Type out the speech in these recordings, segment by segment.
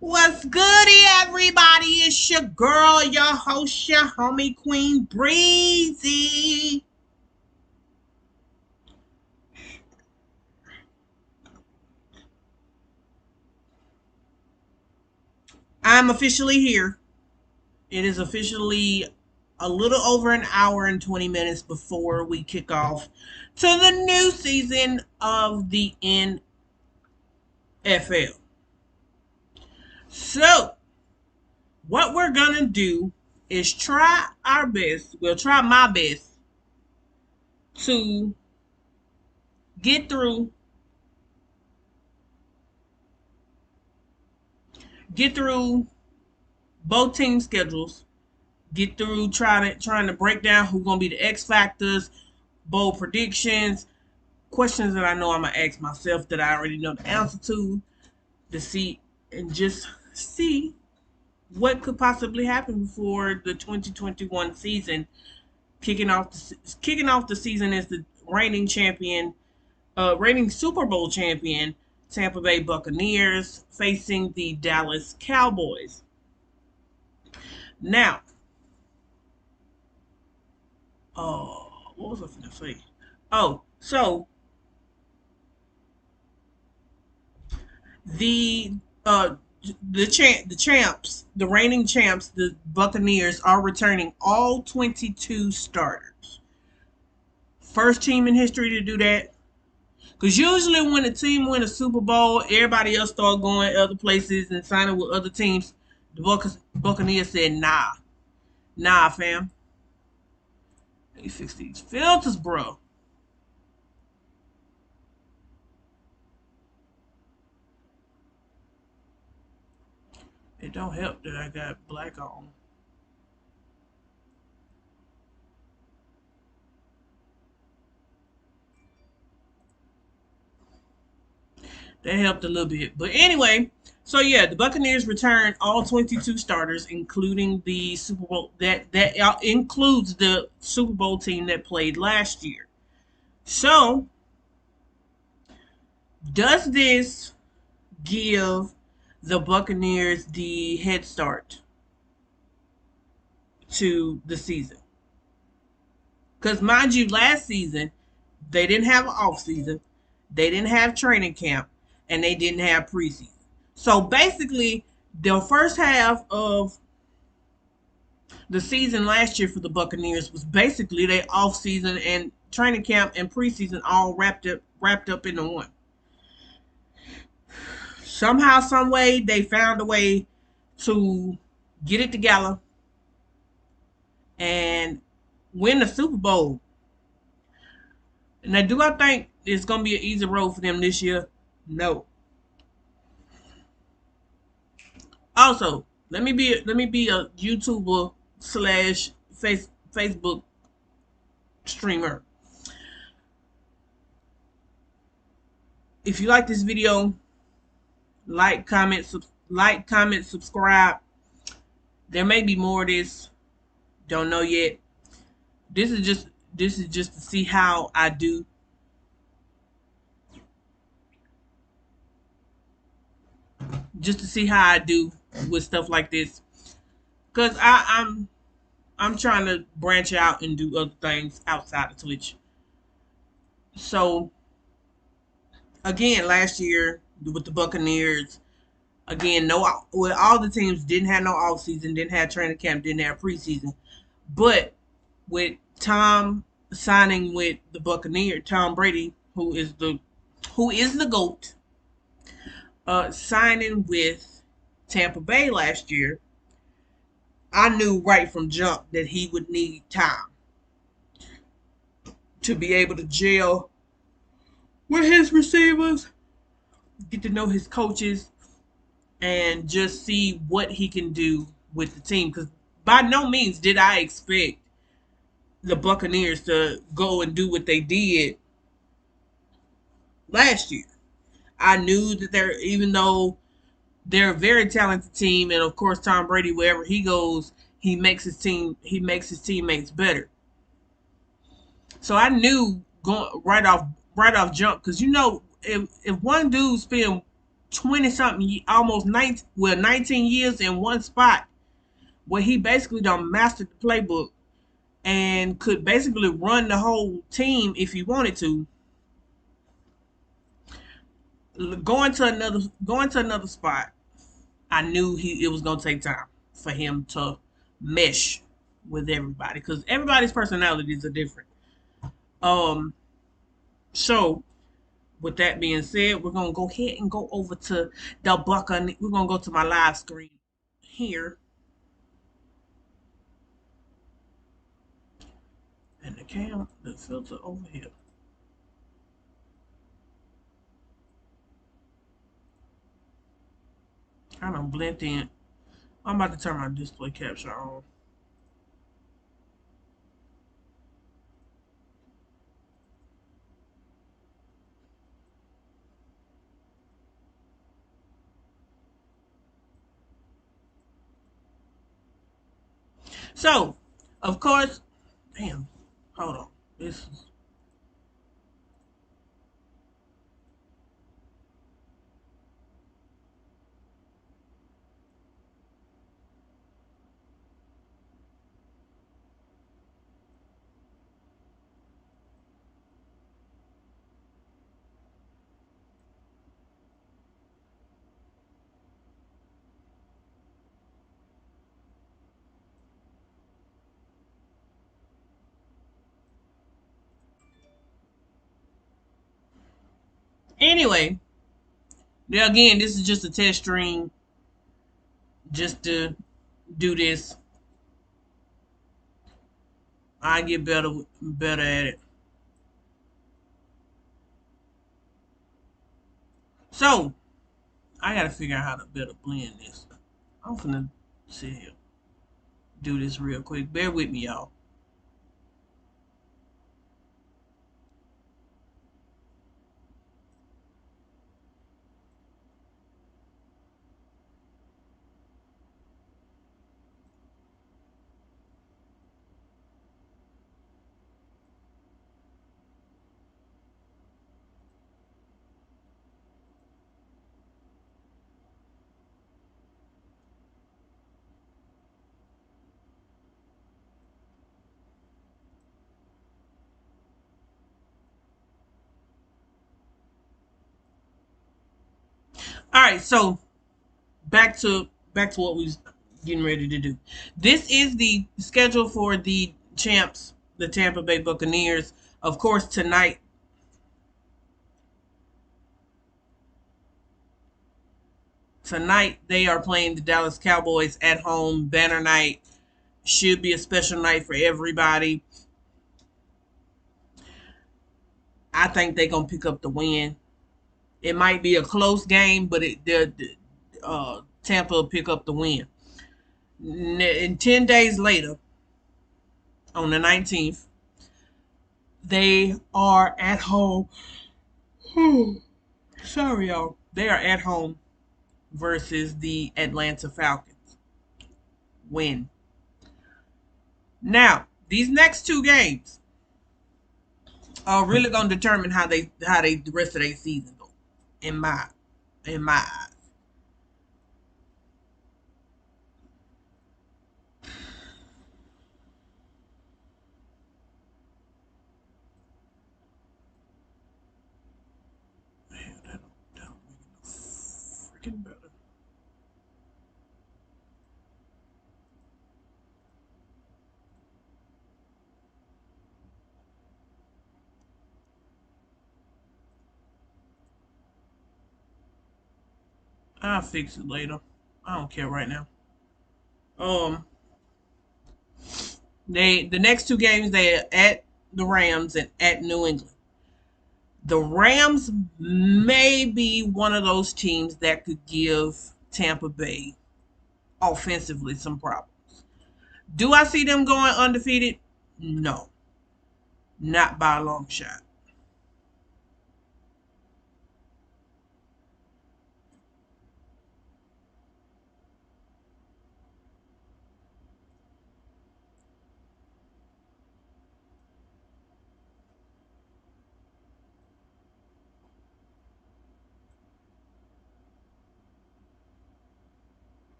What's goody, everybody? It's your girl, your host, your homie, Queen Breezy. I'm officially here. It is officially a little over an hour and 20 minutes before we kick off to the new season of the NFL. So, what we're going to do is try our best, we'll try my best to get through get through both team schedules, get through trying to break down who's gonna be the X factors, bold predictions, questions that I know I'm gonna ask myself that I already know the answer to see and just see what could possibly happen for the 2021 season. Kicking off the season as the reigning Super Bowl champion Tampa Bay Buccaneers facing the Dallas Cowboys. Now, what was I going to say? Oh, so the uh the champs, the reigning champs, the Buccaneers are returning all 22 starters. First team in history to do that. Because usually when a team win a Super Bowl, everybody else start going other places and signing with other teams. The Buccaneers said, nah, fam. Let me fix these filters, bro. It don't help that I got black on. That helped a little bit. But anyway, so yeah, the Buccaneers returned all 22 starters, including the Super Bowl that includes the Super Bowl team that played last year. So, does this give the Buccaneers the head start to the season? Because mind you, last season they didn't have an off season, they didn't have training camp, and they didn't have preseason. So basically, the first half of the season last year for the Buccaneers was basically their off season and training camp and preseason all wrapped up into one. Somehow, some way, they found a way to get it together and win the Super Bowl. Now, do I think it's gonna be an easy road for them this year? No. Also, let me be a YouTuber slash Facebook streamer. If you like this video, comment, subscribe. There may be more of this. Don't know yet. This is just to see how I do. Just to see how I do with stuff like this. Cause I'm trying to branch out and do other things outside of Twitch. So again, last year with the Buccaneers, again, no, well, all the teams didn't have no off season, didn't have training camp, didn't have preseason, but with Tom signing with the Buccaneers, Tom Brady, who is the GOAT, signing with Tampa Bay last year, I knew right from jump that he would need time to be able to gel with his receivers, get to know his coaches, and just see what he can do with the team. Because by no means did I expect the Buccaneers to go and do what they did last year. I knew that even though they're a very talented team, and of course Tom Brady, wherever he goes, he makes his teammates better. So I knew going right off jump, because if one dude spend 20 something, almost 19, well, 19 years in one spot where he basically done mastered the playbook and could basically run the whole team if he wanted to. Going to another spot, I knew it was gonna take time for him to mesh with everybody because everybody's personalities are different. Um, so with that being said, we're gonna go ahead and go over to the Buccaneers. We're gonna go to my live screen here, and the filter over here. Kind of blend in. I'm about to turn my display capture on. So, of course, damn, hold on. This is anyway. Now again, this is just a test stream, just to do this. I get better at it. So I gotta figure out how to better blend this. I'm gonna sit here, do this real quick. Bear with me, y'all. All right, so back to what we was getting ready to do. This is the schedule for the champs, the Tampa Bay Buccaneers. Of course, tonight they are playing the Dallas Cowboys at home. Banner night should be a special night for everybody. I think they're gonna pick up the win. It might be a close game, but Tampa will pick up the win. And 10 days later, on the 19th, they are at home. Sorry, y'all. They are at home versus the Atlanta Falcons. Win. Now, these next two games are really gonna determine how they the rest of their season go. In my eyes. Man, that don't make it no freaking better. I'll fix it later. I don't care right now. Um, the next two games they are at the Rams and at New England. The Rams may be one of those teams that could give Tampa Bay offensively some problems. Do I see them going undefeated? No, not by a long shot.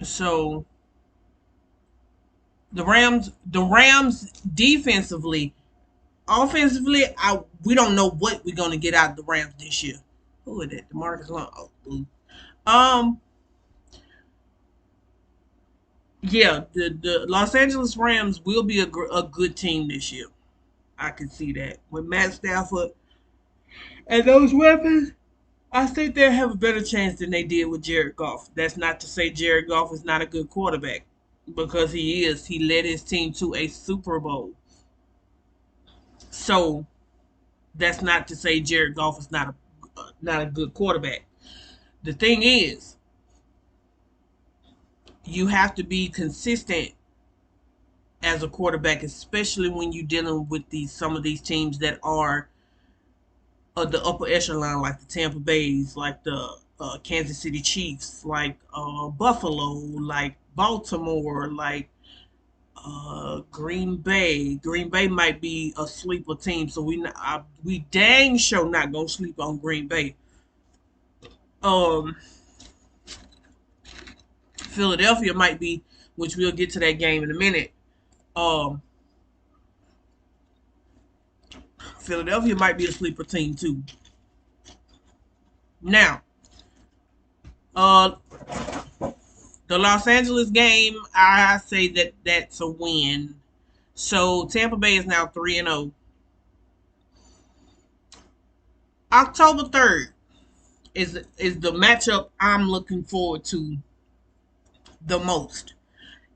So the Rams defensively, offensively, we don't know what we're gonna get out of the Rams this year. Who is that? DeMarcus Long. Oh, boo. Um, yeah, the Los Angeles Rams will be a good team this year. I can see that with Matt Stafford and those weapons. I think they have a better chance than they did with Jared Goff. That's not to say Jared Goff is not a good quarterback, because he is. He led his team to a Super Bowl. So that's not to say Jared Goff is not a good quarterback. The thing is, you have to be consistent as a quarterback, especially when you're dealing with some of these teams that are the upper echelon, like the Tampa Bays, like the Kansas City Chiefs, like Buffalo, like Baltimore, like Green Bay. Green Bay might be a sleeper team, so we dang sure not gonna sleep on Green Bay. Um, Philadelphia might be, which we'll get to that game in a minute. Um, Philadelphia might be a sleeper team too. Now, uh, the Los Angeles game, I say that that's a win. So Tampa Bay is now 3-0. October 3rd is the matchup I'm looking forward to the most.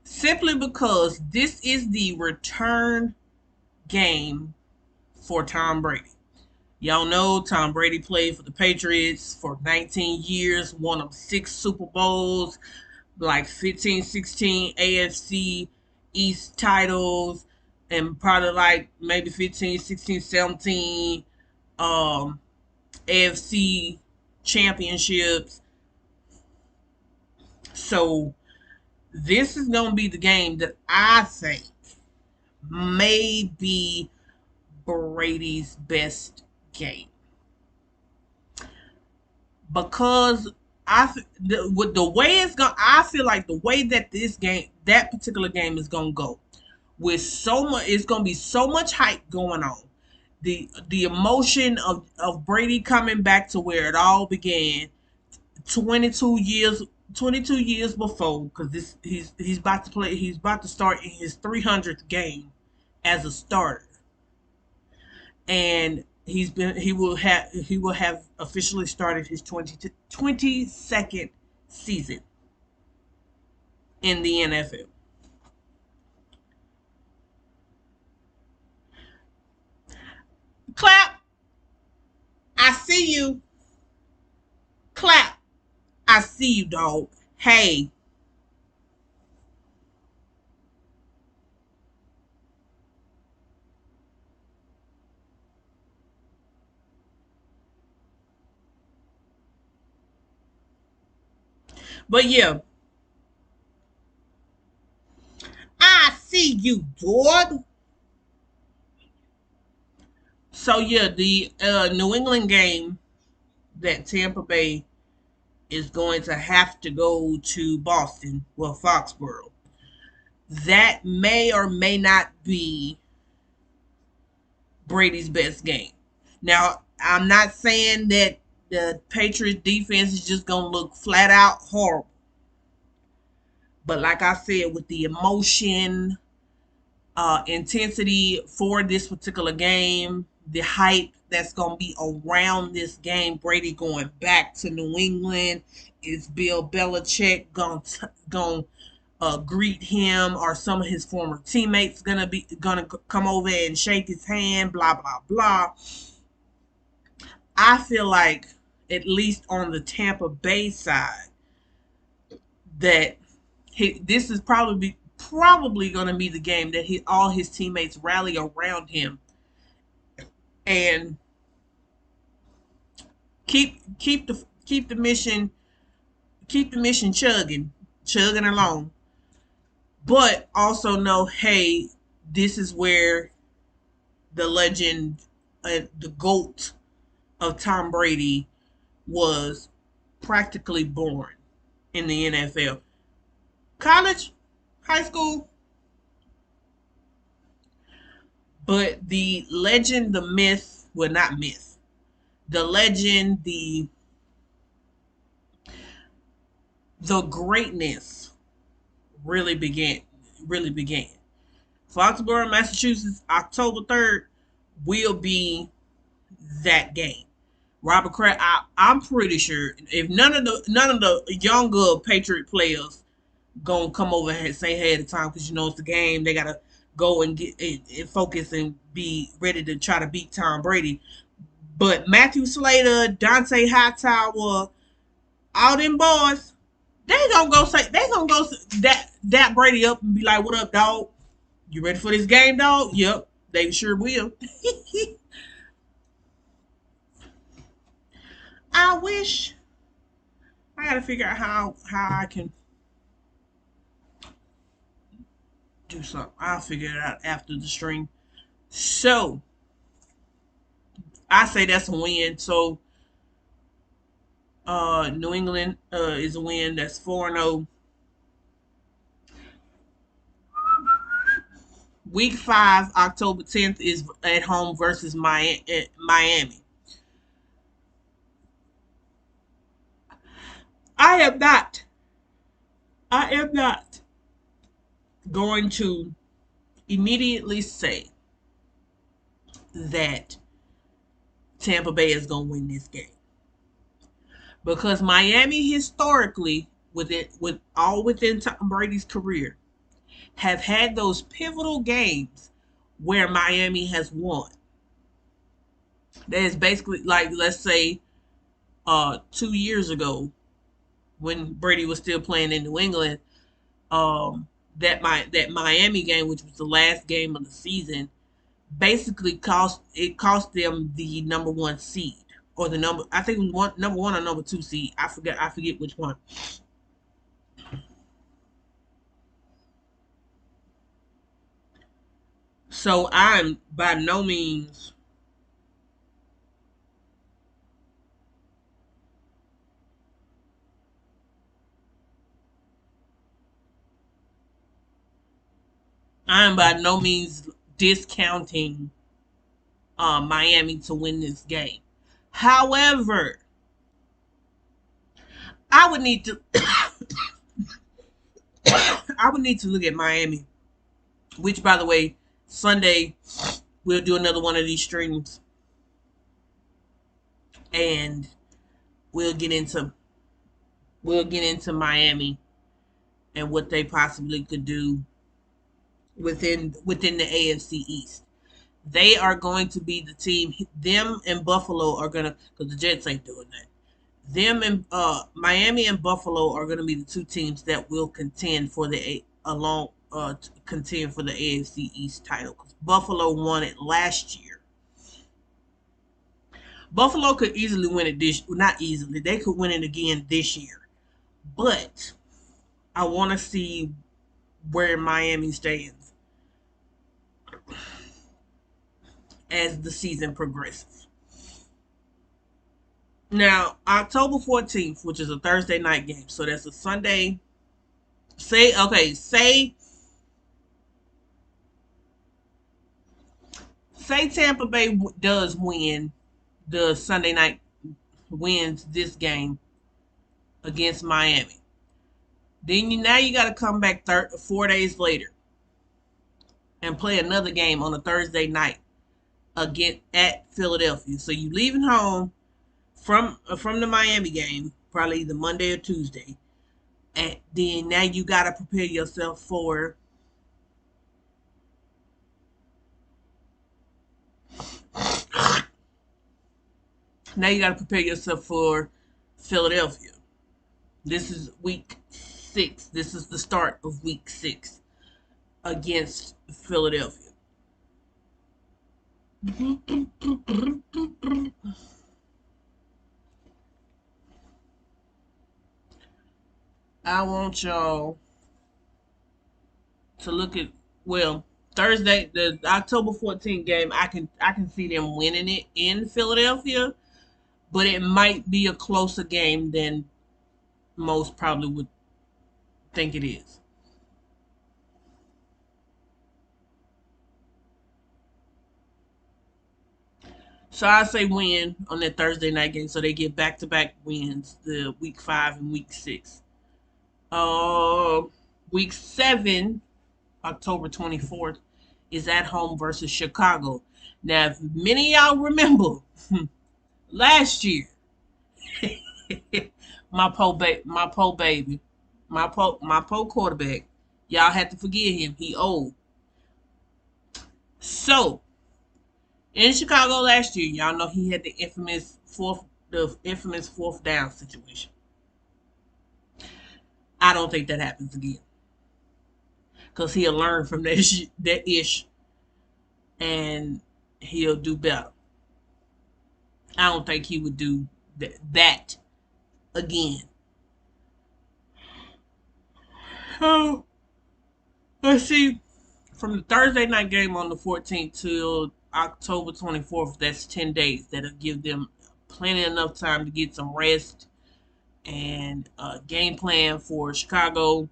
Simply because this is the return game for Tom Brady. Y'all know Tom Brady played for the Patriots for 19 years, won them 6 Super Bowls, like 15, 16 AFC East titles, and probably like maybe 15, 16, 17 AFC championships. So this is going to be the game that I think may be Brady's best game, because with the way it's going, I feel like the way that that particular game is going to go, with so much, it's going to be so much hype going on. The emotion of Brady coming back to where it all began 22 years 22 years before, because this he's about to start in his 300th game as a starter, and he will have officially started his 22nd season in the NFL. Clap, I see you. Clap, I see you, dog. Hey, but yeah, I see you, dog. So yeah, the New England game that Tampa Bay is going to have to go to Boston, well, Foxborough. That may or may not be Brady's best game. Now, I'm not saying that the Patriots defense is just going to look flat out horrible. But like I said, with the emotion, intensity for this particular game, the hype that's going to be around this game, Brady going back to New England, is Bill Belichick going to greet him, or some of his former teammates gonna come over and shake his hand, blah blah blah. I feel like, at least on the Tampa Bay side, that this is probably going to be the game that all his teammates rally around him and keep the mission chugging along, but also know, hey, this is where the legend, the GOAT of Tom Brady, was practically born in the NFL. college, high school. But the legend, the myth, well, not myth, the legend, the greatness really began. Really began. Foxborough, Massachusetts, October 3rd will be that game. Robert Kraft, I'm pretty sure if none of the younger Patriot players gonna come over and say hey at the time because you know it's the game, they gotta go and get and focus and be ready to try to beat Tom Brady. But Matthew Slater, Dante Hightower, all them boys, they gonna go that Brady up and be like, "What up, dog? You ready for this game, dog?" Yep, they sure will. I wish I gotta figure out how I can do something. I'll figure it out after the stream. So I say that's a win. So New England is a win. That's 4-0. Week 5, October 10th is at home versus Miami. I am not. I am not going to immediately say that Tampa Bay is going to win this game because Miami historically, with all within Tom Brady's career, have had those pivotal games where Miami has won. That is basically like, let's say 2 years ago when Brady was still playing in New England. That Miami game, which was the last game of the season, basically cost them the number one seed or the number, I think it was number one or number two seed. I forget which one. So I'm by no means discounting Miami to win this game. However, I would need to I would need to look at Miami, which by the way, Sunday we'll do another one of these streams and we'll get into Miami and what they possibly could do within the AFC East. They are going to be the team. Them and Buffalo are gonna, because the Jets ain't doing that. Them and Miami and Buffalo are gonna be the two teams that will contend for contend for the AFC East title. Because Buffalo won it last year. Buffalo could easily win it not easily. They could win it again this year. But I want to see where Miami stands as the season progresses. Now, October 14th, which is a Thursday night game, so that's a Sunday. Say Tampa Bay does win the Sunday night, wins this game against Miami. Then now you got to come back 4 days later and play another game on a Thursday night again at Philadelphia. So you leaving home from the Miami game, probably either Monday or Tuesday, and then now you got to prepare yourself for Philadelphia. This is week 6. This is the start of week 6 against Philadelphia. I want y'all to look at, well, Thursday, the October 14th game. I can see them winning it in Philadelphia, but it might be a closer game than most probably would think it is. So I say win on that Thursday night game, so they get back-to-back wins, the week 5 and week 6. Uh, week 7, October 24th, is at home versus Chicago. Now, if many of y'all remember, last year, my po baby, my po quarterback, y'all had to forgive him. He old. So in Chicago last year, y'all know he had the infamous fourth down situation. I don't think that happens again because he'll learn from that ish, and he'll do better. I don't think he would do that again. So let's see. From the Thursday night game on the 14th till October 24th, that's 10 days. That'll give them plenty enough time to get some rest and game plan for Chicago.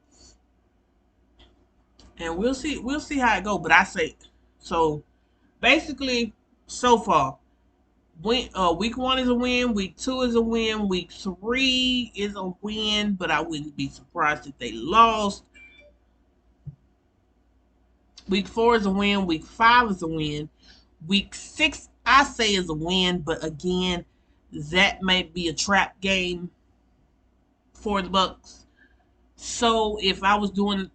And we'll see how it goes. But I say so basically so far. Week 1 is a win, week 2 is a win, week 3 is a win, but I wouldn't be surprised if they lost. Week 4 is a win. Week 5 is a win. Week 6, I say, is a win, but again, that might be a trap game for the Bucks. So if I was doing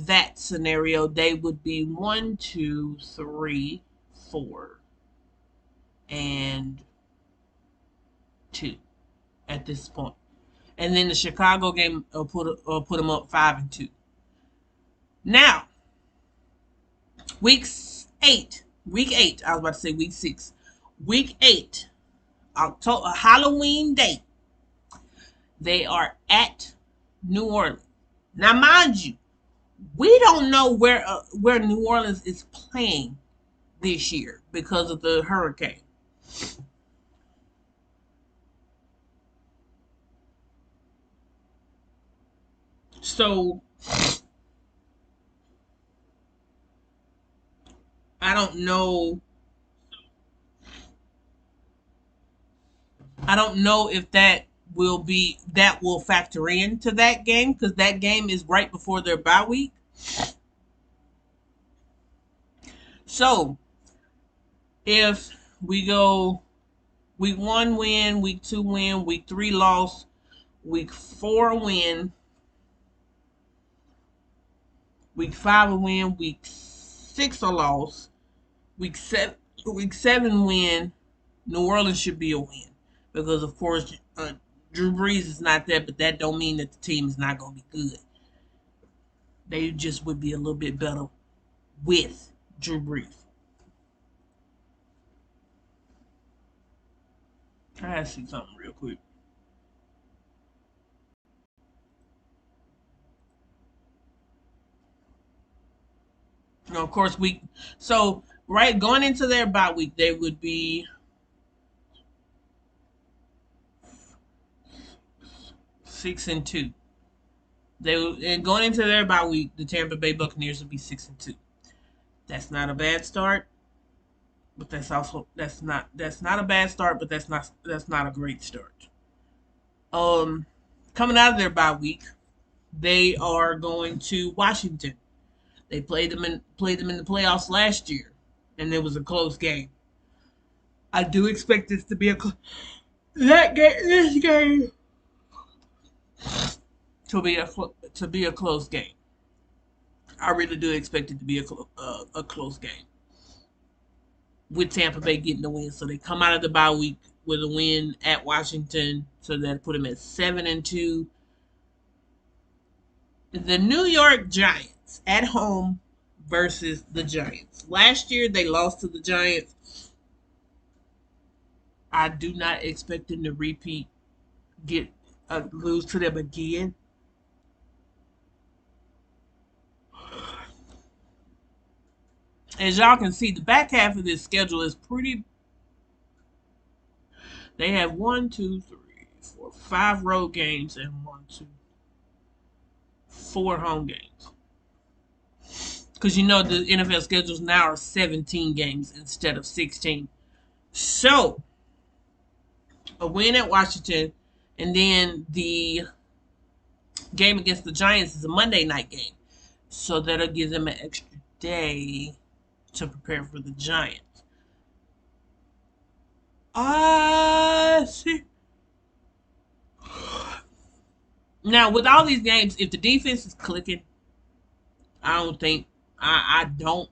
that scenario, they would be 1, 2, 3, 4, and 2 at this point. And then the Chicago game put them up 5 and 2. Now, week 8. I was about to say week 6. Week 8, October Halloween day. They are at New Orleans. Now, mind you, we don't know where New Orleans is playing this year because of the hurricane. So I don't know. I don't know if that will factor into that game because that game is right before their bye week. So if we go week 1 win, week 2 win, week 3 loss, week 4 win, week 5 a win, week 6 a loss, week 7 win. New Orleans should be a win because of course Drew Brees is not there, but that don't mean that the team is not going to be good. They just would be a little bit better with Drew Brees. I gotta see something real quick. Now, of course, right going into their bye week, they would be 6 and 2. And going into their bye week, the Tampa Bay Buccaneers would be 6 and 2. That's not a bad start, but that's not a bad start, but that's not a great start. Um, Coming out of their bye week, they are going to Washington. They played them in the playoffs last year, and it was a close game. I do expect this to be this game to be a close game. I really do expect it to be a close game with Tampa Bay getting the win. So they come out of the bye week with a win at Washington, so that put them at 7 and 2. The New York Giants at home versus the Giants. Last year they lost to the Giants. I do not expect them to repeat, get lose to them again. As y'all can see, the back half of this schedule is pretty. They have 5 road games and 4 home games. Because the NFL schedules now are 17 games instead of 16. So, a win at Washington, and then the game against the Giants is a Monday night game. So that'll give them an extra day to prepare for the Giants. See. Now, with all these games, if the defense is clicking, I don't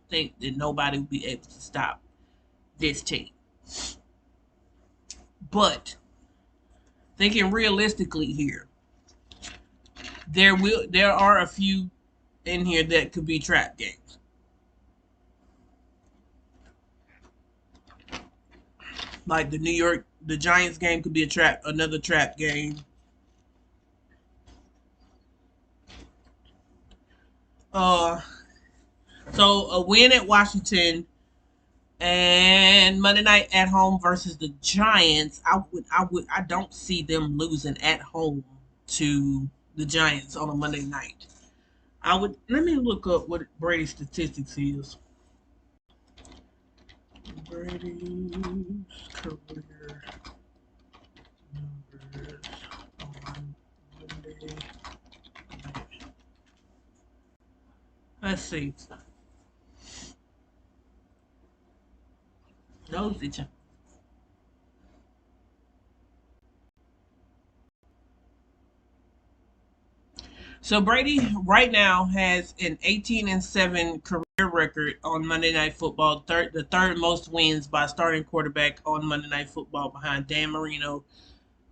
think that nobody will be able to stop this team. But thinking realistically here, there are a few in here that could be trap games. Like the Giants game could be another trap game. Uh, so a win at Washington and Monday night at home versus the Giants. I don't see them losing at home to the Giants on a Monday night. Let me look up what Brady's statistics is. Brady's career numbers on Monday. Let's see. Those each. So Brady right now has an 18-7 career record on Monday Night Football, the third most wins by starting quarterback on Monday Night Football behind Dan Marino,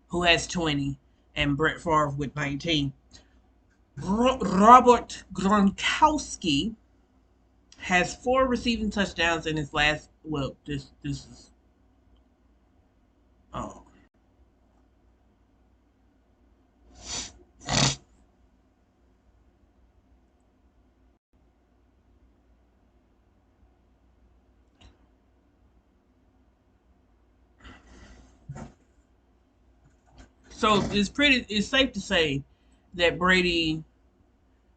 who has 20, and Brett Favre with 19. Robert Gronkowski has 4 receiving touchdowns in his last. Well, this is. Oh. So it's safe to say that Brady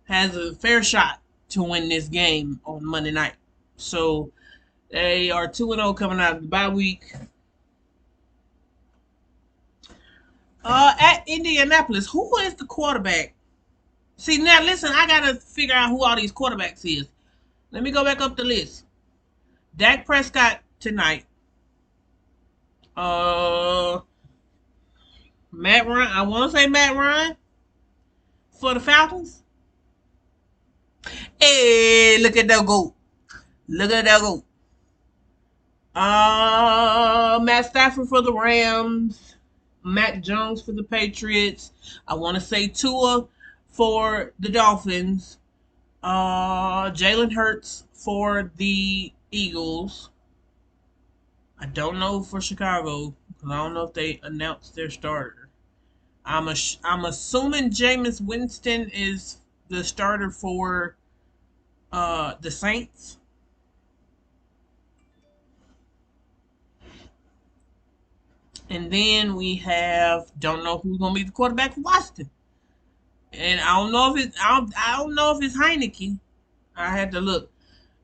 has a fair shot to win this game on Monday night. So they are 2-0 coming out of the bye week. At Indianapolis, who is the quarterback? See, now listen, I gotta figure out who all these quarterbacks is. Let me go back up the list. Dak Prescott tonight. Uh, Matt Ryan. I want to say Matt Ryan for the Falcons. Hey, look at that goat. Look at that goat. Matt Stafford for the Rams. Mac Jones for the Patriots. I want to say Tua for the Dolphins. Jalen Hurts for the Eagles. I don't know for Chicago because I don't know if they announced their starter. I'm assuming Jameis Winston is the starter for the Saints. And then we don't know who's gonna be the quarterback for Washington. And I don't know if it's Heineke. I had to look.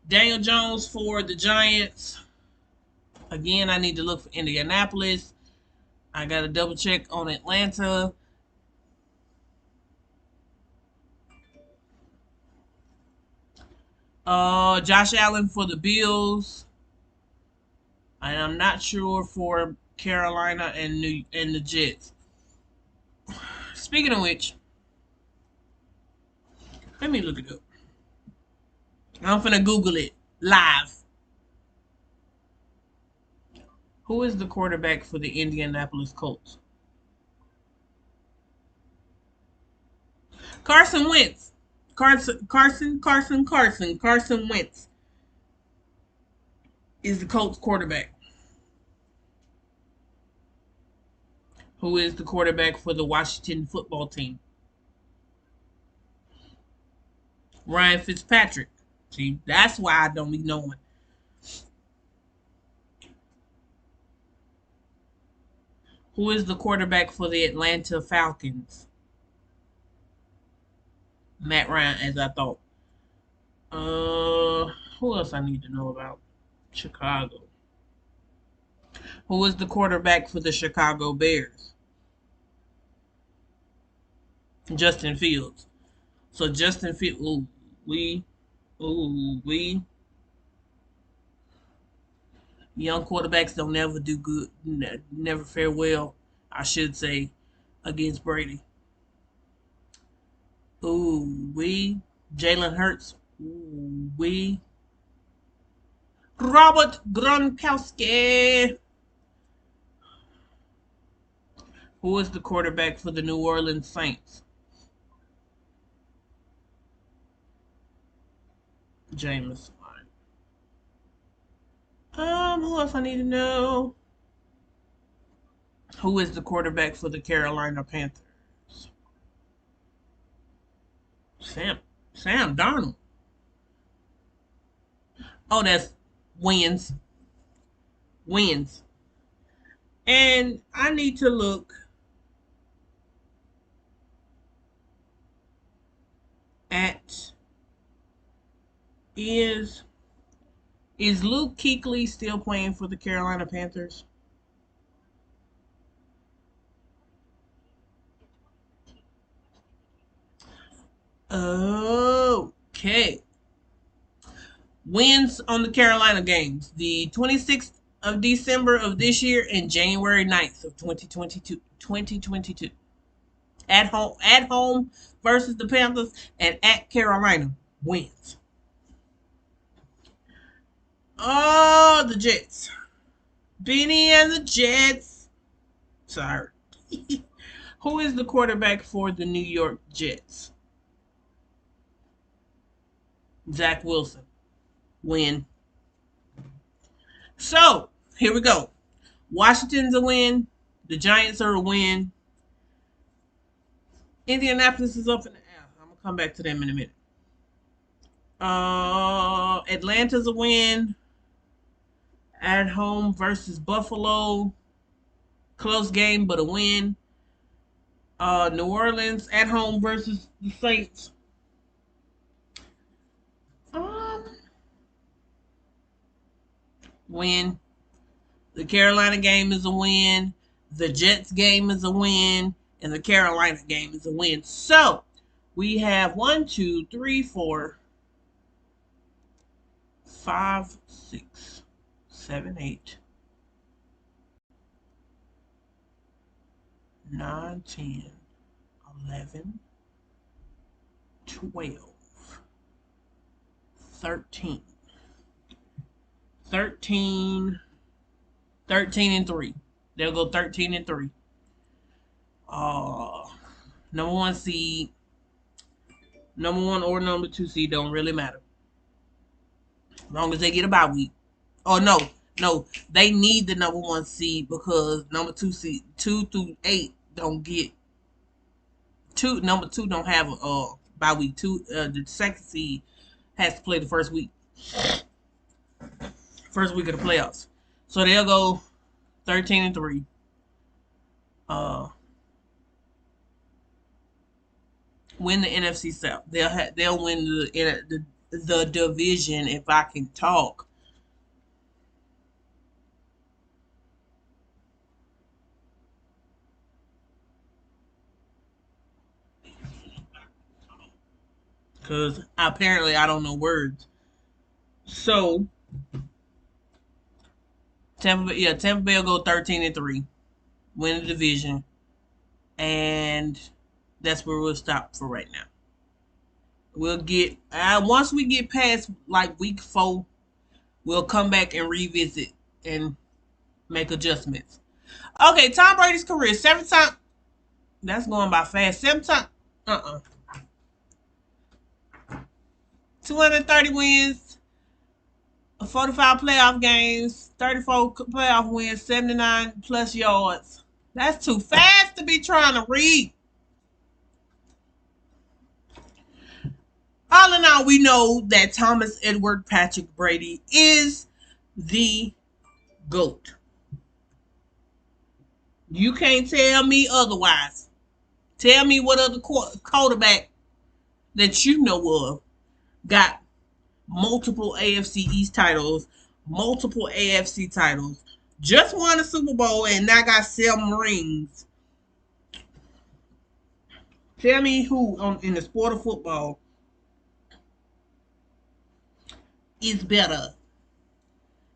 Daniel Jones for the Giants. Again, I need to look for Indianapolis. I got to double check on Atlanta. Josh Allen for the Bills. And I'm not sure for Carolina and the Jets. Speaking of which, let me look it up. I'm finna Google it live. Who is the quarterback for the Indianapolis Colts? Carson Wentz. Carson Wentz is the Colts quarterback. Who is the quarterback for the Washington football team? Ryan Fitzpatrick. See, that's why I don't be knowing. Who is the quarterback for the Atlanta Falcons? Matt Ryan, as I thought. Who else I need to know about? Chicago. Who is the quarterback for the Chicago Bears? Justin Fields. So Justin Fields, we young quarterbacks don't never do good, never fare well, I should say, against Brady. We Jalen Hurts. We Robert Gronkowski. Who is the quarterback for the New Orleans Saints? Jameis. Who else I need to know? Who is the quarterback for the Carolina Panthers? Sam Sam Darnold. Oh, that's wins. Wins. And I need to look at is is Luke Kuechly still playing for the Carolina Panthers? Okay. Wins on the Carolina games. The 26th of December of this year and January 9th of 2022. 2022. At home versus the Panthers and at Carolina wins. Oh, the Jets. Beanie and the Jets. Sorry. Who is the quarterback for the New York Jets? Zach Wilson. Win. So, here we go. Washington's a win. The Giants are a win. Indianapolis is up in the air. I'm going to come back to them in a minute. Atlanta's a win. At home versus Buffalo. Close game, but a win. New Orleans at home versus the Saints. Um, Win. The Carolina game is a win. The Jets game is a win. And the Carolina game is a win. So we have 1, 2, 3, 4, 5, 6, 7, 8, 9, 10, 11, 12, 13. 13, 13 and 3. They'll go 13 and 3. Uh, Number one seed, number one or number two seed don't really matter. As long as they get a bye week. Oh no, they need the number one seed because number two seed 2 through 8 don't get two. Number two don't have a bye week. The second seed has to play the first week of the playoffs. So they'll go 13 and 3. Win the NFC South. They'll win the division if I can talk. Because apparently I don't know words. So Tampa Bay will go 13 and 3, win the division, and that's where we'll stop for right now. We'll get once we get past like week 4, we'll come back and revisit and make adjustments. Okay, Tom Brady's career 7 times. That's going by fast. 7 times. 230 wins, 45 playoff games, 34 playoff wins, 79 plus yards. That's too fast to be trying to read. All in all, we know that Thomas Edward Patrick Brady is the GOAT. You can't tell me otherwise. Tell me what other quarterback that you know of got multiple AFC East titles, multiple AFC titles, Just won the Super Bowl and now got 7 rings. Tell me who in the sport of football is better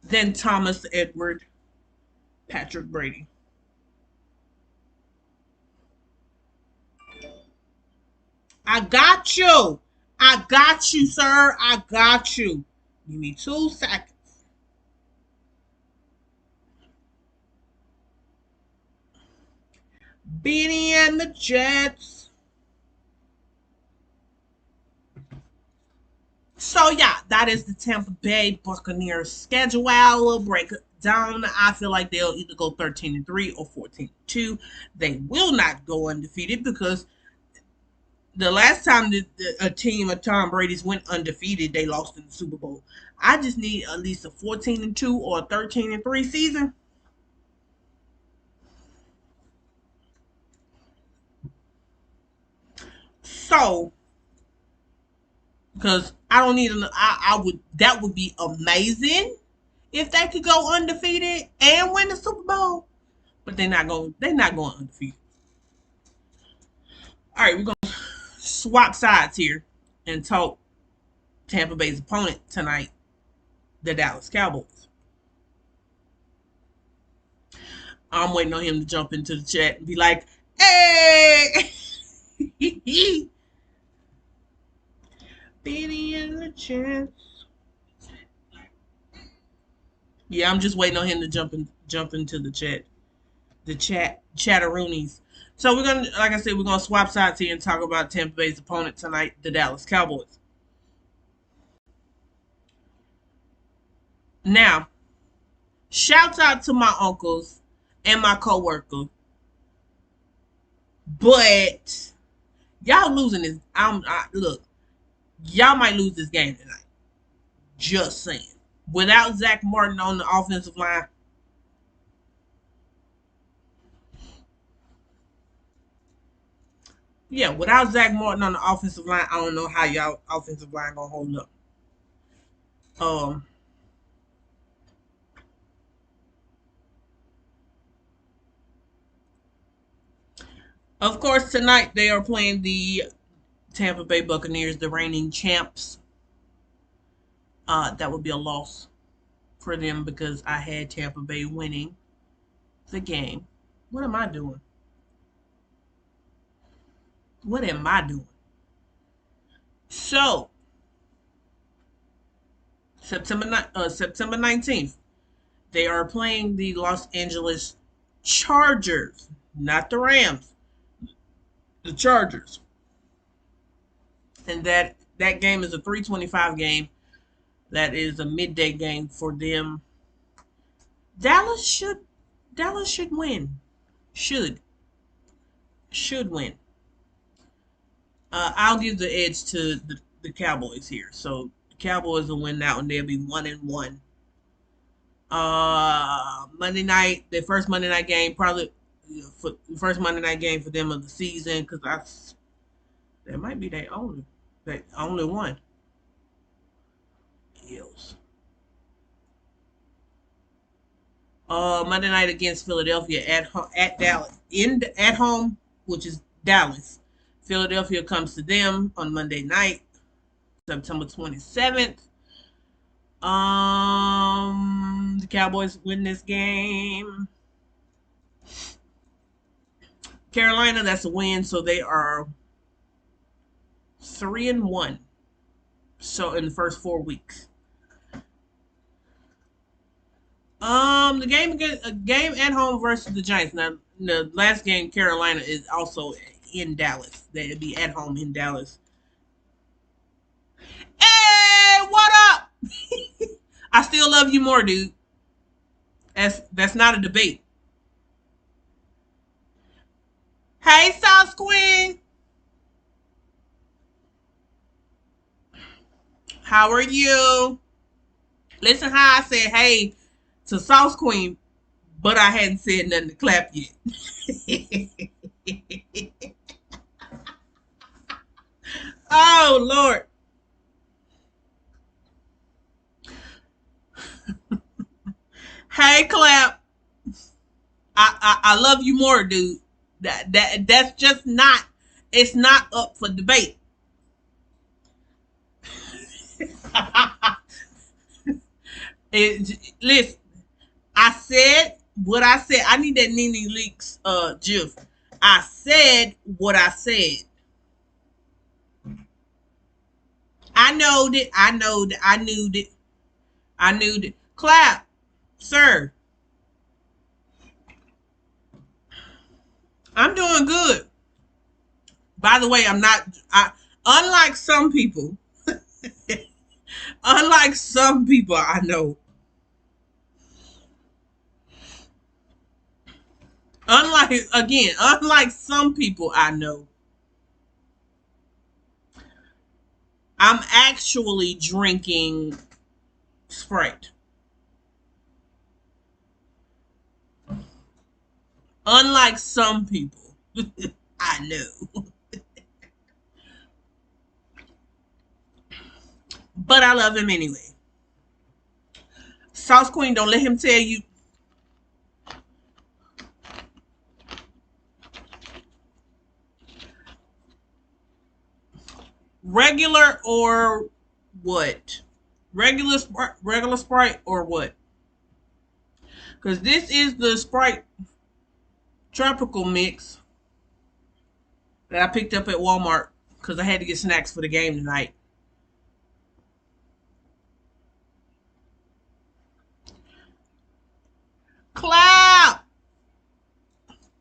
than Thomas Edward Patrick Brady. I got you. I got you, sir. I got you. Give me 2 seconds. Beanie and the Jets. So yeah, that is the Tampa Bay Buccaneers schedule. We'll break it down. I feel like they'll either go 13-3 or 14-2. They will not go undefeated because the last time a team of Tom Brady's went undefeated, they lost in the Super Bowl. I just need at least a 14-2 or a 13-3 season. So, because I don't need I would that would be amazing if they could go undefeated and win the Super Bowl. But they're not going undefeated. All right, we're gonna swap sides here and talk Tampa Bay's opponent tonight, the Dallas Cowboys. I'm waiting on him to jump into the chat and be like, "Hey, Benny in the chat." Yeah, I'm just waiting on him to jump into the chat, chatteroonies. So we're gonna, like I said, we're gonna swap sides here and talk about Tampa Bay's opponent tonight, the Dallas Cowboys. Now, shouts out to my uncles and my coworker, but y'all losing this. Look, y'all might lose this game tonight. Just saying. Without Zach Martin on the offensive line, yeah, without Zach Martin on the offensive line, I don't know how y'all offensive line gonna hold up. Um, of course, tonight they are playing the Tampa Bay Buccaneers, the reigning champs. That would be a loss for them because I had Tampa Bay winning the game. What am I doing? What am I doing? So, September 19th, they are playing the Los Angeles Chargers, not the Rams, the Chargers. And that game is a 325 game. That is a midday game for them. Dallas should Dallas should win. Should win. I'll give the edge to the Cowboys here. So the Cowboys will win that one. They'll be 1-1. Monday night, their first Monday night game, probably for the first Monday night game for them of the season, because that might be their only one. Eels. Monday night against Philadelphia at Dallas at home, which is Dallas. Philadelphia comes to them on Monday night, September 27th. The Cowboys win this game. Carolina, that's a win, so they are 3-1. So in the first 4 weeks. The game at home versus the Giants. Now, the last game, Carolina is also in Dallas. They'll be at home in Dallas. Hey, what up? I still love you more, dude. That's not a debate. Hey, Sauce Queen. How are you? Listen how I said hey to Sauce Queen, but I hadn't said nothing to clap yet. Oh, Lord. Hey, Clap. I love you more, dude. That's just not. It's not up for debate. Listen, I said what I said. I need that Nene Leaks gif. I said what I said. I know that. I know that. I knew that. I knew that. Clap, sir. I'm doing good. By the way, I'm not. Unlike some people, unlike some people I know, unlike some people I know, I'm actually drinking Sprite. Unlike some people I know, but I love him anyway. Sauce Queen, don't let him tell you regular or what? Regular Sprite or what? Because this is the Sprite tropical mix that I picked up at Walmart because I had to get snacks for the game tonight. Clap,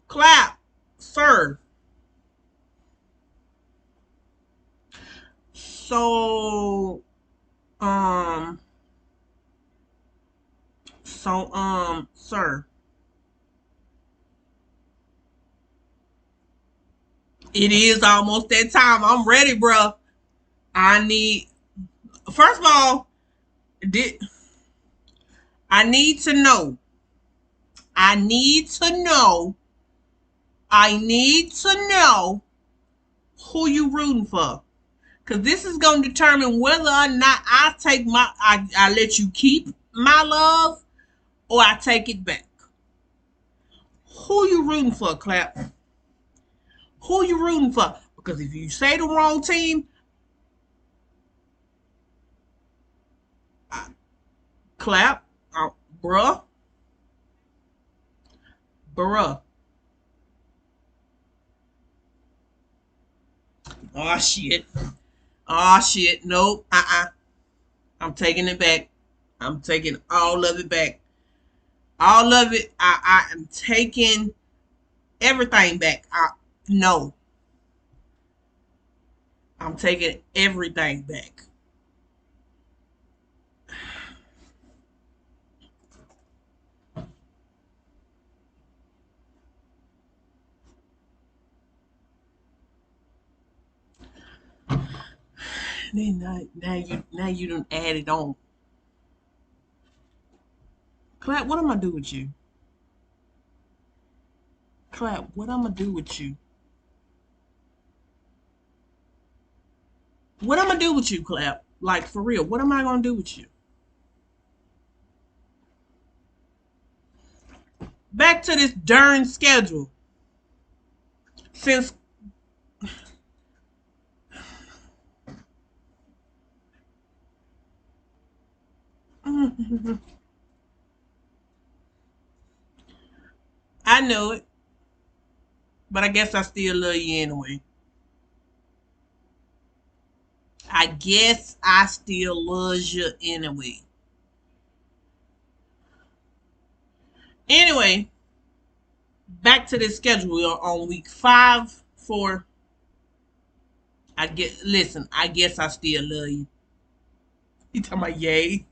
clap, sir. So, um, sir, it is almost that time. I'm ready, bro. I need. First of all, did I need to know? I need to know. I need to know who you rooting for. Cause this is gonna determine whether or not I let you keep my love or I take it back. Who you rooting for, Clap? Who you rooting for? Because if you say the wrong team, Clap, bruh, bruh. Oh shit. Oh shit. Nope. I'm taking it back. I'm taking all of it back. All of it. I am taking everything back. No. I'm taking everything back. Then now you done added on. Clap, what am I do with you? Clap, what I'm gonna do with you? What I'm gonna do with you, Clap? Like for real, what am I gonna do with you? Back to this darn schedule. Since I know it, but I guess I still love you anyway. I guess I still love you anyway. Anyway, back to this schedule. We are on week 5 for. I get. Listen, I guess I still love you. You talking about yay?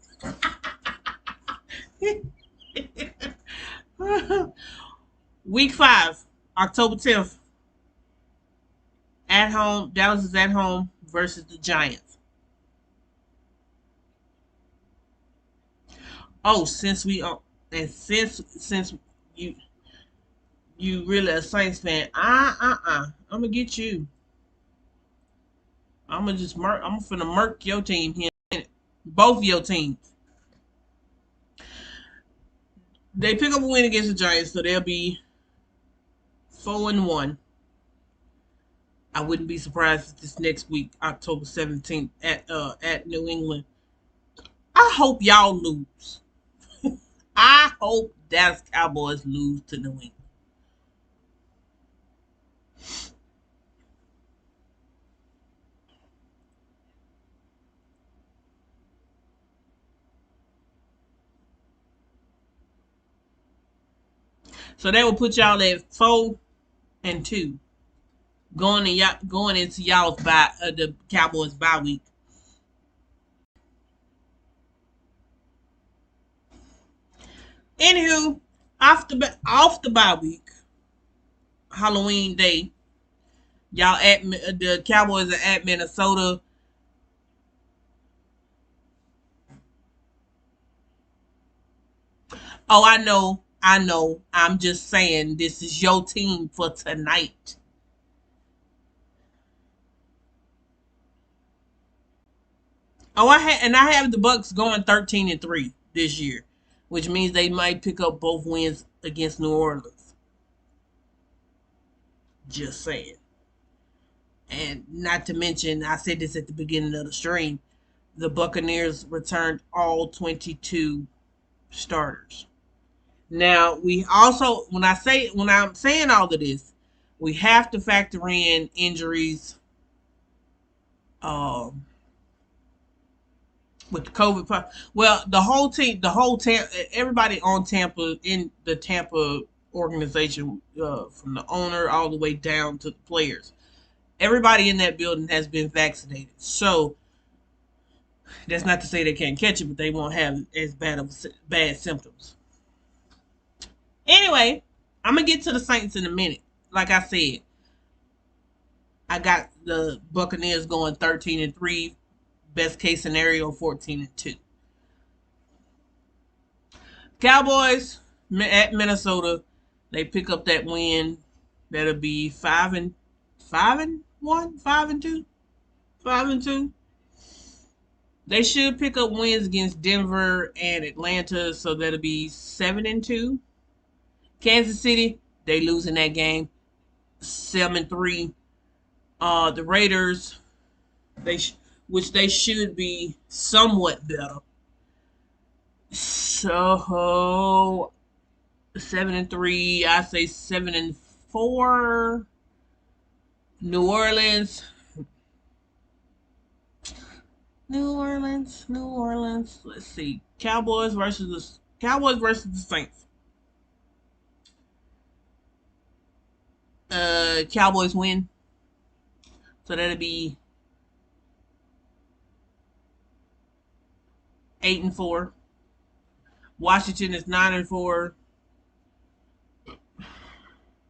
Week 5, October 10th, at home. Dallas is at home versus the Giants. Oh, since we and since you you really a Saints fan, I'm gonna get you. I'm gonna just murk. I'm finna murk your team here. Both your teams. They pick up a win against the Giants, so they'll be 4-1. I wouldn't be surprised if this next week, October 17th, at New England. I hope y'all lose. I hope Dallas Cowboys lose to New England. So they will put y'all at 4-2 going into y'all's the Cowboys bye week. Anywho, off the bye week, Halloween day, y'all at the Cowboys are at Minnesota. Oh, I know, I know. I'm just saying this is your team for tonight. Oh, I have the Bucks going 13-3 this year, which means they might pick up both wins against New Orleans. Just saying. And not to mention, I said this at the beginning of the stream, the Buccaneers returned all 22 starters. Now, we also, when I'm saying all of this, we have to factor in injuries um, with the COVID. Well, the whole team, everybody on Tampa, in the Tampa organization, from the owner all the way down to the players, everybody in that building has been vaccinated. So that's not to say they can't catch it, but they won't have as bad symptoms. Anyway, I'm gonna get to the Saints in a minute. Like I said, I got the Buccaneers going 13-3. Best case scenario, 14-2. Cowboys at Minnesota, they pick up that win. That'll be 5-1, 5-2, 5-2. They should pick up wins against Denver and Atlanta, so that'll be 7-2. Kansas City, they losing that game, 7-3. The Raiders, which they should be somewhat better. So 7-3, I say 7-4. New Orleans, New Orleans, New Orleans. Let's see, Cowboys versus the Saints. Cowboys win, so that'll be 8-4. Washington is 9-4.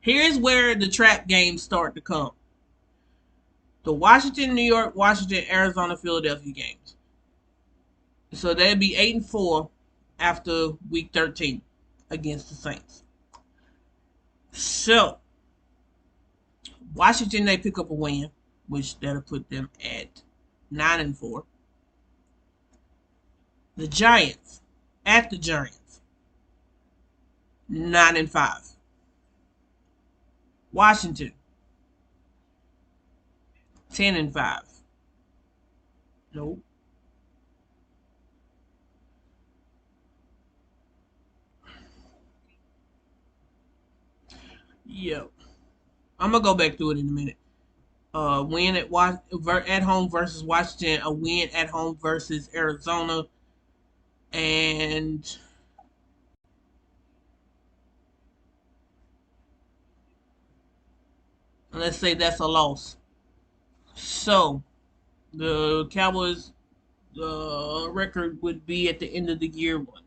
Here's where the trap games start to come. The Washington, New York, Washington, Arizona, Philadelphia games. So that'd be 8-4 after week 13 against the Saints. So Washington, they pick up a win, which that'll put them at 9-4. The Giants at the Giants, 9-5. Washington, 10-5. Nope. Yep. I'm gonna go back through it in a minute. Win at home versus Washington. A win at home versus Arizona, and let's say that's a loss. So the Cowboys, the record would be at the end of the year one,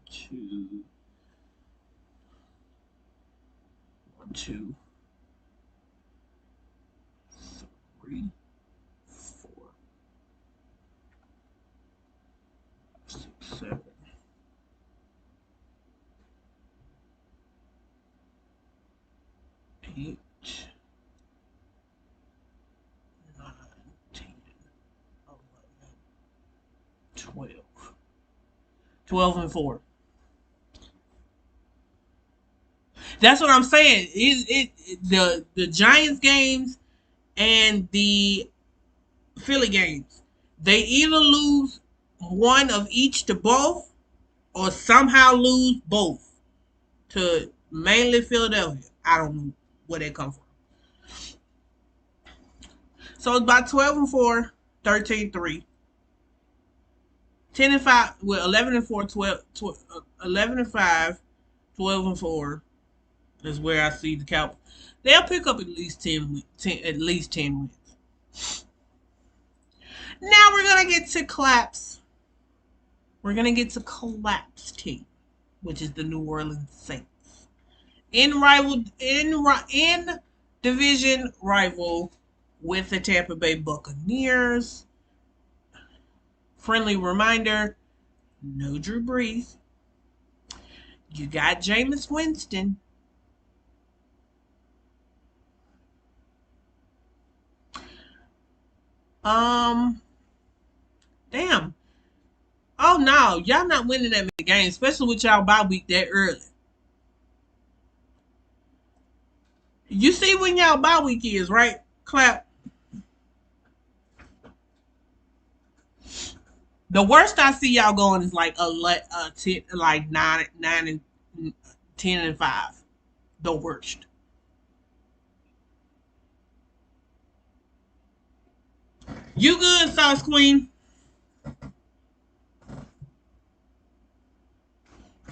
two, three, four, six, 7, 8, 9, 10, 11, 12. 12-4. That's what I'm saying. The Giants games and the Philly games, they either lose one of each to both, or somehow lose both to mainly Philadelphia. I don't know where they come from. So it's about 12-4, 13-3, 10-5, well, 11-4, 11-5, 12-4 is where I see the Cowboys. They'll pick up at least 10 wins. Now we're gonna get to collapse. We're gonna get to collapse team, which is the New Orleans Saints. In division rival with the Tampa Bay Buccaneers. Friendly reminder: no Drew Brees. You got Jameis Winston. Damn. Oh no, y'all not winning that many games, especially with y'all bye week that early. You see when y'all bye week is, right? Clap. The worst I see y'all going is like like 9 and 10 and 5. The worst. You good, Sauce Queen?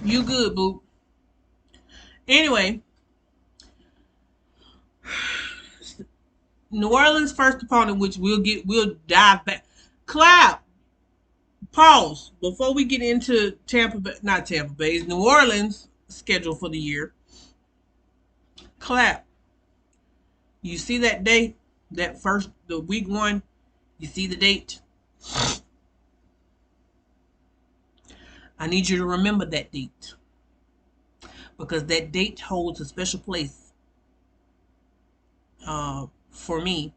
You good, boo? Anyway, New Orleans' first opponent, which we'll dive back. Clap. Pause before we get into Tampa Bay, not Tampa Bay, it's New Orleans schedule for the year. Clap. You see that day, the week one. You see the date. I need you to remember that date because that date holds a special place for me,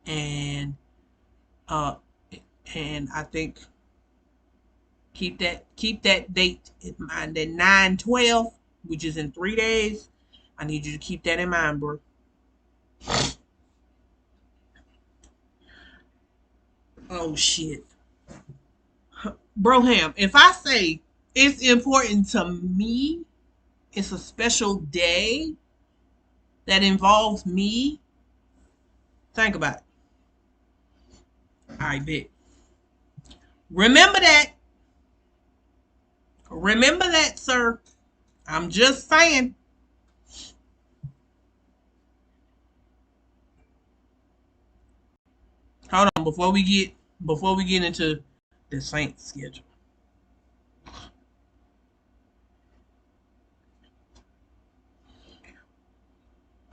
and uh, and I think keep that date in mind. That 9/12, which is in 3 days. I need you to keep that in mind, bro. Oh shit, Broham. If I say it's important to me, it's a special day that involves me. Think about it. I bet. Remember that. Remember that, sir. I'm just saying. Hold on, before we get into the Saints schedule.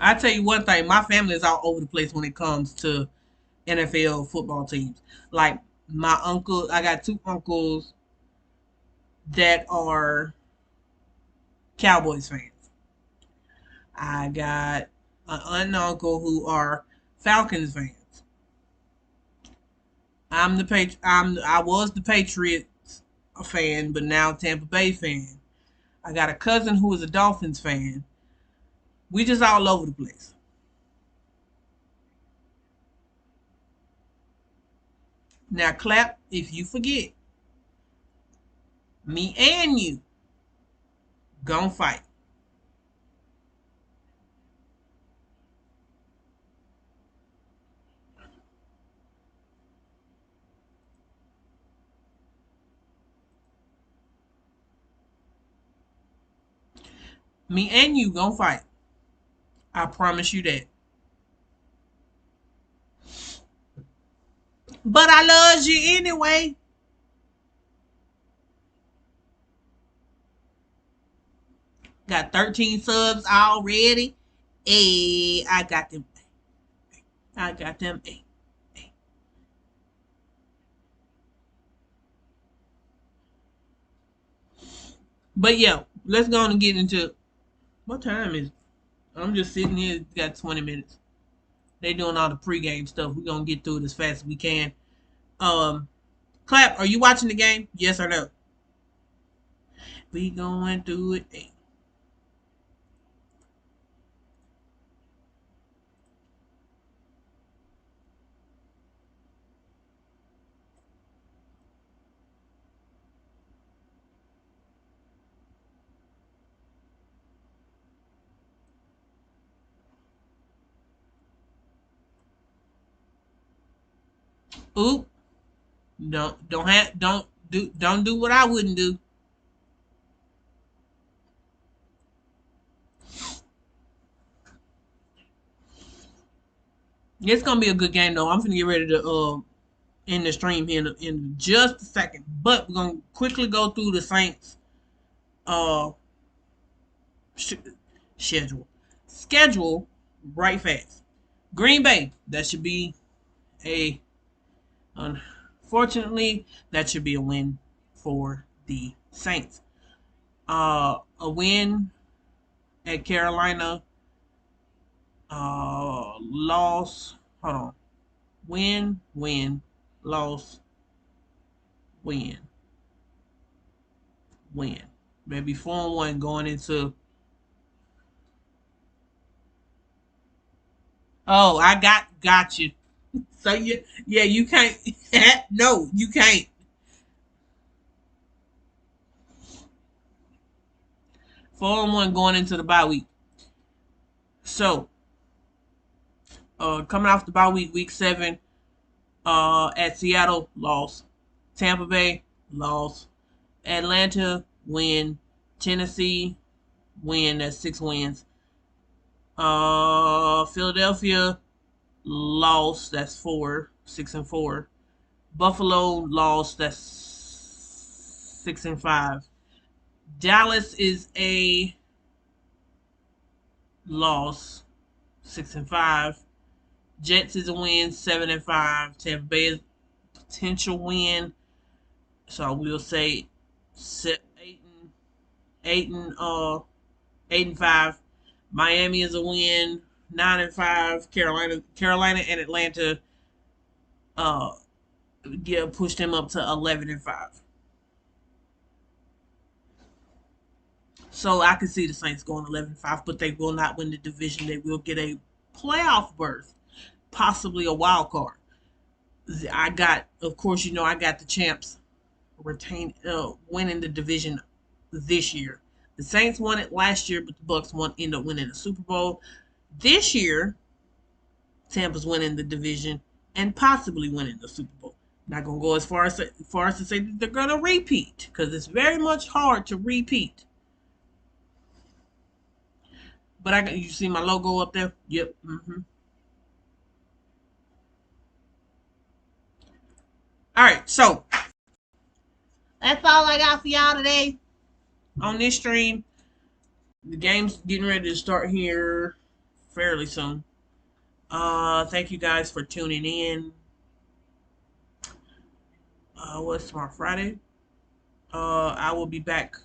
I tell you one thing, my family is all over the place when it comes to NFL football teams. Like my uncle, I got two uncles that are Cowboys fans. I got an aunt and uncle who are Falcons fans. I was the Patriots fan, but now Tampa Bay fan. I got a cousin who is a Dolphins fan. We just all over the place. Now clap if you forget. Me and you gon' fight. Me and you gon' fight. I promise you that. But I love you anyway. Got 13 subs already. Hey, I got them. I got them. Hey, hey. But yeah, let's go on and get into what time is it? I'm just sitting here, got 20 minutes. They doing all the pregame stuff. We're gonna get through it as fast as we can. Um Clap, are you watching the game? Yes or no? We going through it. Hey. Oop. Don't do what I wouldn't do. It's gonna be a good game though. I'm gonna get ready to end the stream here in just a second. But we're gonna quickly go through the Saints uh sh- schedule. Schedule right fast. Green Bay. That should be a unfortunately that should be a win for the Saints. A win at Carolina. Loss. Hold on. Win, loss, win, win. Maybe 4-1 going into. Oh, I got you. So yeah, you can't. No, you can't. 4-1 going into the bye week. So, coming off the bye week, week 7, at Seattle, loss. Tampa Bay, loss. Atlanta, win. Tennessee, win. That's 6 wins. Philadelphia, loss. That's 4, 6-4. Buffalo, loss. That's 6-5. Dallas is a loss, 6-5. Jets is a win, 7-5. Tampa Bay is a potential win, so we'll say 8-5. Miami is a win, 9-5. Carolina and Atlanta, uh, pushed them up to 11-5. So I can see the Saints going 11-5, but they will not win the division. They will get a playoff berth, possibly a wild card. I got, of course, I got the champs winning the division this year. The Saints won it last year, but the Bucks end up winning the Super Bowl. This year, Tampa's winning the division and possibly winning the Super Bowl. Not gonna go as far as to say that they're gonna repeat because it's very much hard to repeat. But you see my logo up there? Yep. All right, so that's all I got for y'all today on this stream. The game's getting ready to start here fairly soon. Thank you guys for tuning in. What's tomorrow? Friday? I will be back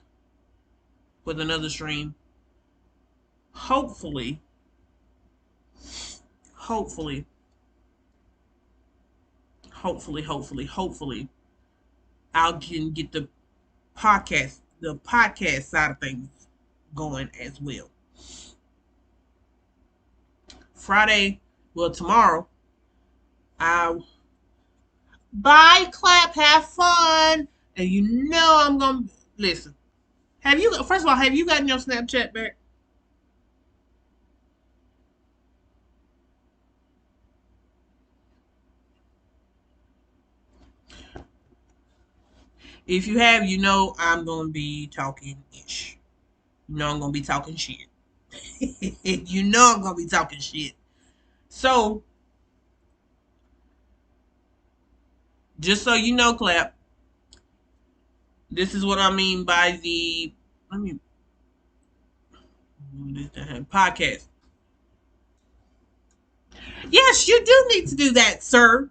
with another stream. Hopefully, hopefully, hopefully, I can get the podcast side of things going as well. Friday, well, tomorrow, I bye, clap, have fun, and I'm gonna listen. First of all, have you gotten your Snapchat back? If you have, I'm gonna be talking ish. I'm gonna be talking shit. I'm gonna be talking shit. So, just so you know, clap. This is what I mean by the let me podcast. Yes, you do need to do that, sir.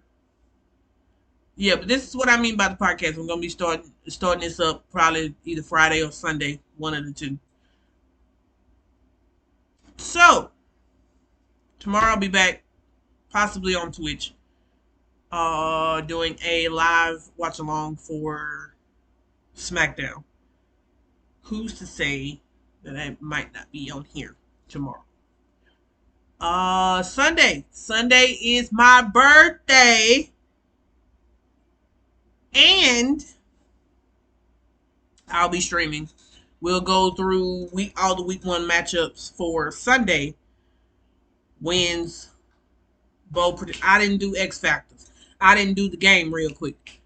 Yeah, but this is what I mean by the podcast. We're gonna be starting this up probably either Friday or Sunday, one of the two. So tomorrow I'll be back, possibly on Twitch, doing a live watch along for SmackDown. Who's to say that I might not be on here tomorrow? Sunday. Sunday is my birthday, and I'll be streaming. We'll go through all the week 1 matchups for Sunday. Wins, bowl. I didn't do X factors. I didn't do the game real quick.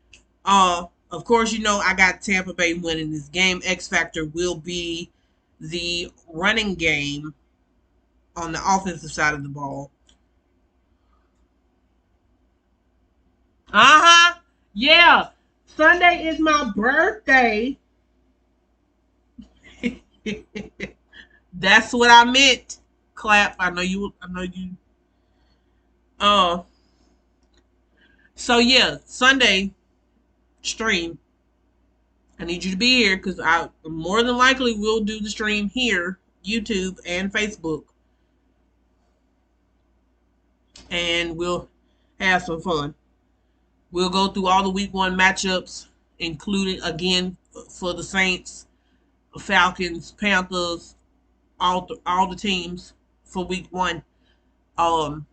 Of course, I got Tampa Bay winning this game. X Factor will be the running game on the offensive side of the ball. Uh-huh. Yeah. Sunday is my birthday. That's what I meant. Clap. I know you. Uh so yeah, Sunday stream. I need you to be here because I more than likely will do the stream here, YouTube and Facebook, and we'll have some fun. We'll go through all the week 1 matchups, including again for the Saints, Falcons, Panthers, all the teams for week 1. Um,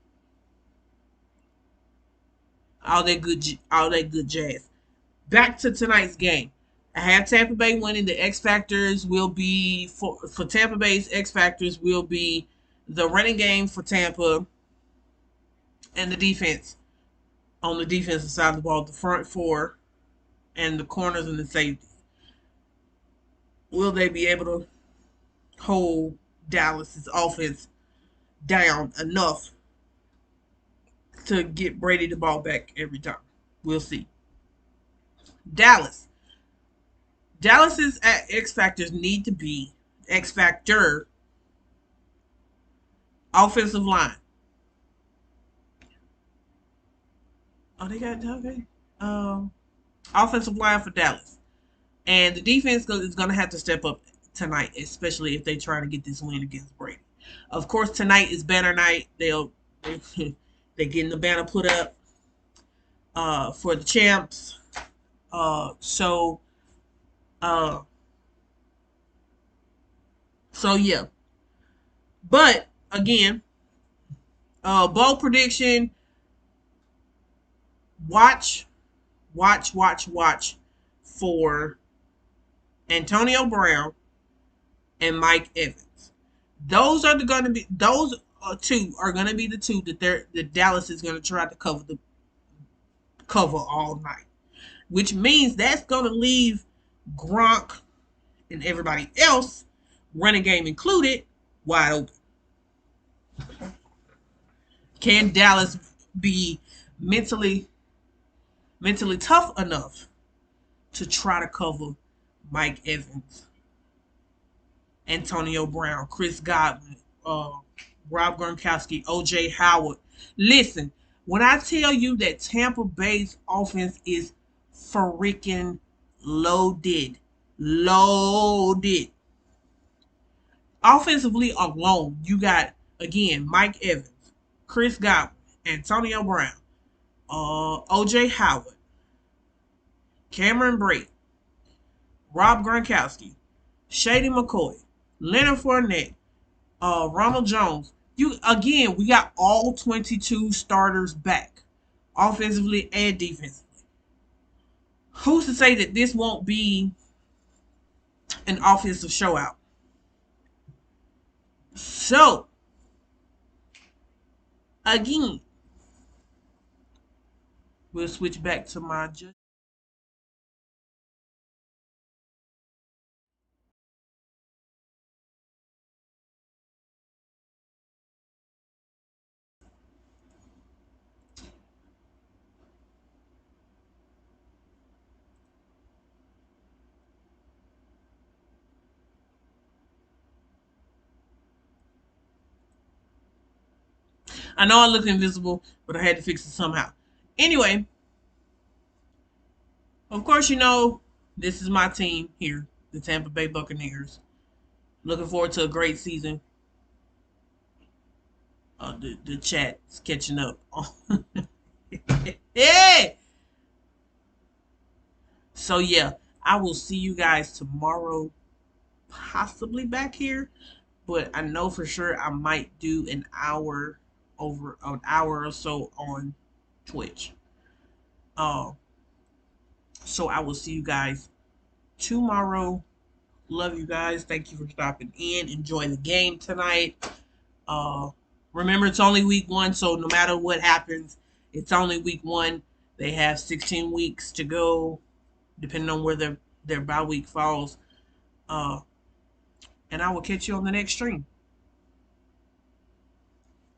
all that good jazz. Back to tonight's game. I have Tampa Bay winning. The X factors will be for Tampa Bay's X factors will be the running game for Tampa and the defense on the defensive side of the ball, the front four and the corners and the safety. Will they be able to hold Dallas's offense down enough to get Brady the ball back every time? We'll see. Dallas. Dallas's X factors need to be X factor offensive line. Oh, they got okay. Offensive line for Dallas, and the defense is going to have to step up tonight, especially if they try to get this win against Brady. Of course, tonight is banner night. They're getting the banner put up for the champs. So uh, so yeah. But again, bold prediction. Watch, watch for Antonio Brown and Mike Evans. Those two are gonna be the two that Dallas is gonna try to cover all night, which means that's gonna leave Gronk and everybody else, running game included, wide open. Can Dallas be mentally tough enough to try to cover Mike Evans, Antonio Brown, Chris Godwin, Rob Gronkowski, OJ Howard? Listen, when I tell you that Tampa Bay's offense is freaking loaded, loaded. Offensively alone, you got again Mike Evans, Chris Godwin, Antonio Brown, OJ Howard, Cameron Brate, Rob Gronkowski, Shady McCoy, Leonard Fournette, Ronald Jones. We got all 22 starters back, offensively and defensively. Who's to say that this won't be an offensive showout? So, again, we'll switch back to my judge. I know I look invisible, but I had to fix it somehow. Anyway, of course, this is my team here, the Tampa Bay Buccaneers. Looking forward to a great season. The chat's catching up. Hey! So yeah, I will see you guys tomorrow, possibly back here, but I know for sure I might do over an hour or so on Twitch. Uh, so I will see you guys tomorrow. Love you guys. Thank you for stopping in. Enjoy the game tonight. Uh, Remember, it's only week 1, so no matter what happens, it's only week 1. They have 16 weeks to go, depending on where their bye week falls. Uh, and I will catch you on the next stream.